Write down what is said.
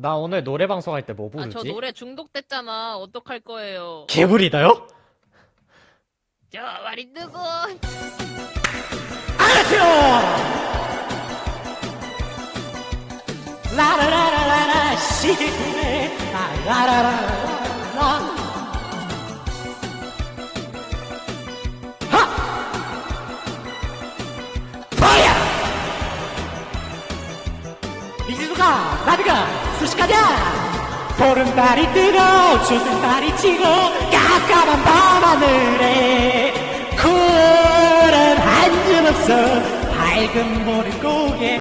나 오늘 노래 방송할 때 뭐 아, 저 부르지? 노래 중독됐잖아. 어떡할 거예요? 개구리다요? 저 말이 누구? 안녕하세요! 라라라라라라 시네 라라라라라 하! 뭐야! 이지수가 나비가 수식하냐! 보름달이 뜨고 조승달이 치고 깜깜한 밤하늘에 구름 한 점 없어 밝은 모를 고개